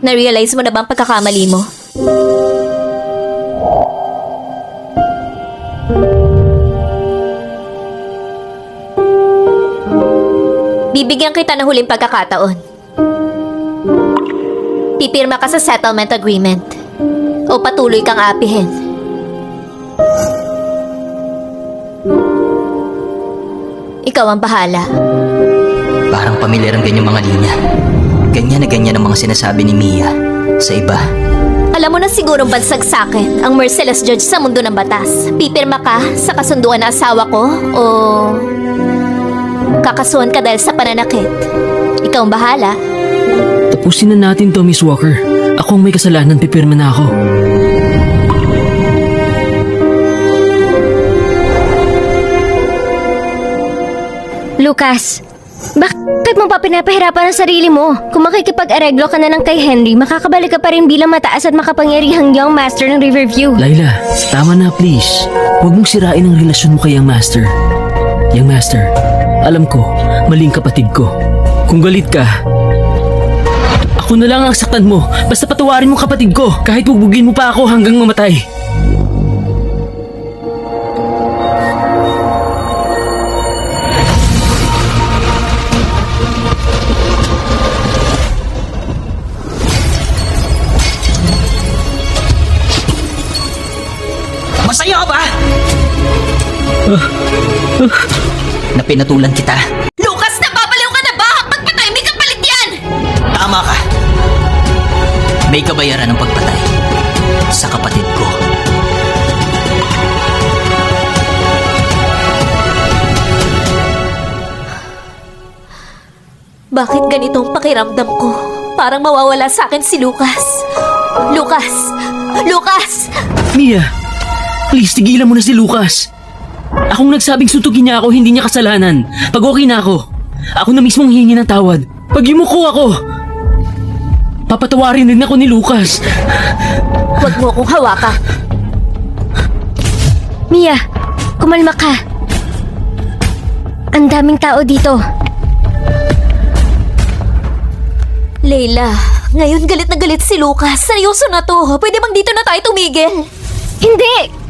Na-realize mo na ba ang pagkakamali mo? Bibigyan kita ng huling pagkakataon. Pipirma ka sa settlement agreement o patuloy kang aapihin. Ikaw ang bahala. Parang pamilyar ang ganyang mga linya. Ganyan na ganyan ang mga sinasabi ni Mia sa iba. Alam mo na sigurong bansag sa akin ang merciless judge sa mundo ng batas. Pipirma ka sa kasunduan ng asawa ko o kakasuhan ka dahil sa pananakit. Ikaw ang bahala. Tapusin na natin to, Miss Walker. Ako ang may kasalanan, pipirma na ako. Lucas, bakit mo pa pinapahirapan ang sarili mo? Kung makikipag-areglo ka na lang kay Henry, makakabalik ka pa rin bilang mataas at makapangyarihang young master ng Riverview. Layla, tama na please. Huwag mong sirain ang relasyon mo kay Young Master. Young Master, alam ko, maling kapatid ko. Kung galit ka, ako na lang ang saktan mo. Basta patawarin mo kapatid ko. Kahit bugbugin mo pa ako hanggang mamatay. Masaya ka ba? Na pinatulan kita. Lucas, napapaliw ka na ba? Pagpatay, may kapalit yan! Tama ka. May kabayaran ng pagpatay sa kapatid ko. Bakit ganitong pakiramdam ko? Parang mawawala sa akin si Lucas. Lucas! Lucas! Mia, please tigilan mo na si Lucas. Akong nagsabing suntukin niya ako, hindi niya kasalanan. Pag okay na ako na mismong hihingi ng tawad. Pag yumuko ako, papatawarin din ako ni Lucas. Huwag mo akong hawakan. Mia, kumalma ka. Ang daming tao dito. Leila, ngayon galit na galit si Lucas. Seryoso na to. Pwede bang dito na tayo tumigil? Hindi!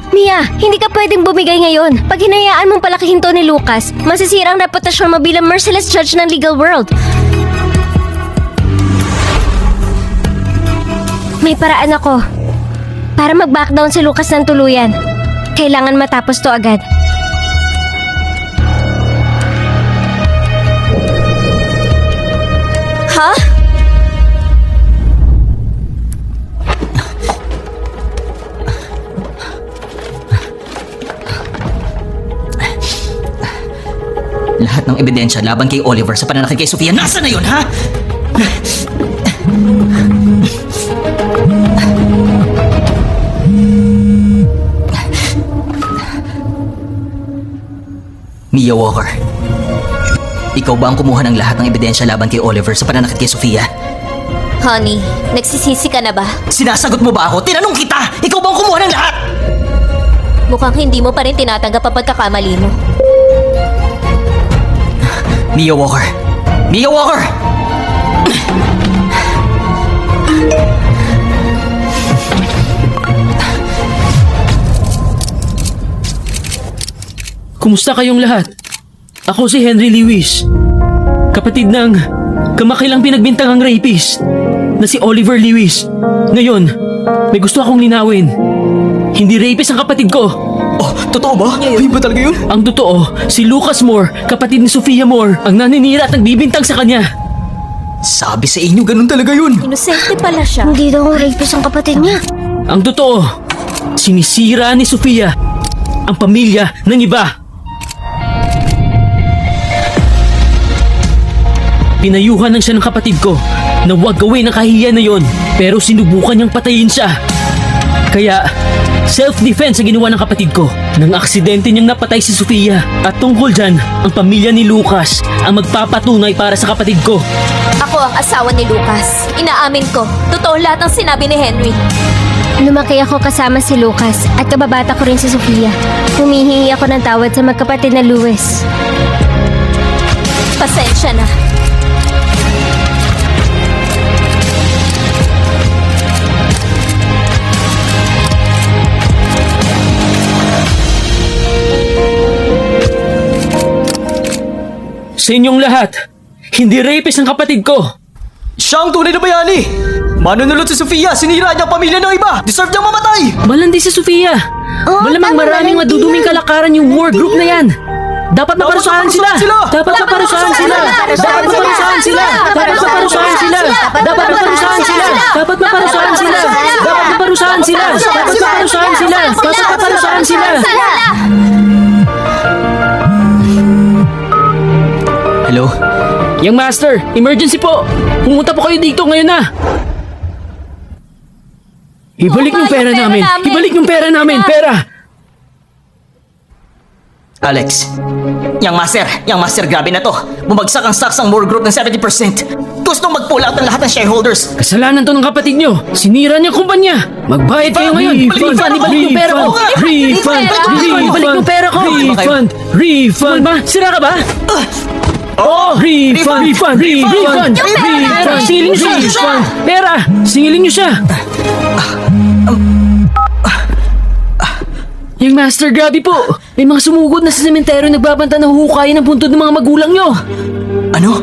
Mia, hindi ka pwedeng bumigay ngayon. Pag hinayaan mong palakihin to ni Lucas, masisira ang reputasyon mo bilang merciless judge ng legal world. May paraan ako para mag-back down si Lucas ng tuluyan. Kailangan matapos to agad. Ha? Lahat ng ebidensya laban kay Oliver sa pananakit kay Sofia, nasa na yun, ha? Mia Walker, ikaw ba ang kumuha ng lahat ng ebidensya laban kay Oliver sa pananakit kay Sofia? Honey, nagsisisi ka na ba? Sinasagot mo ba ako? Tinanong kita! Ikaw ba ang kumuha ng lahat? Mukhang hindi mo pa rin tinatanggap ang pagkakamali mo. Mia Walker! Mia Walker! Kumusta kayong lahat? Ako si Henry Lewis. Kapatid ng kamakilang pinagbintangang rapist na si Oliver Lewis. Ngayon, may gusto akong linawin. Hindi rapist ang kapatid ko. Oh, totoo ba? Ayun ba talaga yun? Ang totoo, si Lucas Moore, kapatid ni Sofia Moore, ang naninira at nagbibintang sa kanya. Sabi sa inyo, ganun talaga yun. Inosente pala siya. Hindi daw rapist ang kapatid niya. Ang totoo, sinisira ni Sofia ang pamilya ng iba. Pinayuhan lang siya ng kapatid ko na huwag gawin ang kahihiyan na yon, pero sinubukan niyang patayin siya. Kaya, self-defense ang ginawa ng kapatid ko. Nang aksidente niyang napatay si Sofia. At tungkol dyan, ang pamilya ni Lucas ang magpapatunay para sa kapatid ko. Ako ang asawa ni Lucas. Inaamin ko. Totoo lahat ng sinabi ni Henry. Lumaki ako kasama si Lucas at kababata ko rin si Sofia. Humihingi ako ng tawad sa magkapatid na Lewis. Pasensya na. sa inyong lahat, hindi rapist ang kapatid ko. Siya ang tunay na bayani! Manunulot si Sofia, sinira niya ang pamilya ng iba! Deserve niyang mamatay! Malandi si Sofia. Malamang tama, maraming malandi maduduming yan. kalakaran yung war group na yan. Dapat maparusahan sila! Dapat maparusahan sila! Dapat maparusahan sila! Dapat maparusahan sila! Dapat maparusahan sila! Dapat maparusahan sila! Dapat maparusahan sila! Dapat maparusahan sila! Dapat maparusahan sila! Hello? Young Master, emergency po! Pumunta po kayo dito ngayon na! Ibalik yung pera namin! Ibalik yung pera namin! Pera! Alex, Young Master, grabe na to. Bumagsak ang stocks ng war group ng 70%. Gustong mag-pull out ng lahat ng shareholders. Kasalanan to ng kapatid nyo! Sinira niya ang kumpanya! Magbayad kayo ngayon! Refund! Ibalik yung pera ko! Refund! Ibalik yung pera ko! Refund! Refund! Ba? Sira ka ba? Oh! Refund! Refund! Refund! Refund! Singilin niyo siya! Refund! Pera! Singilin niyo siya! Yung Master, grabe po! May mga sumugod na sa sementeryo nagbabanta na huhukayin ang puntod ng mga magulang nyo! Ano?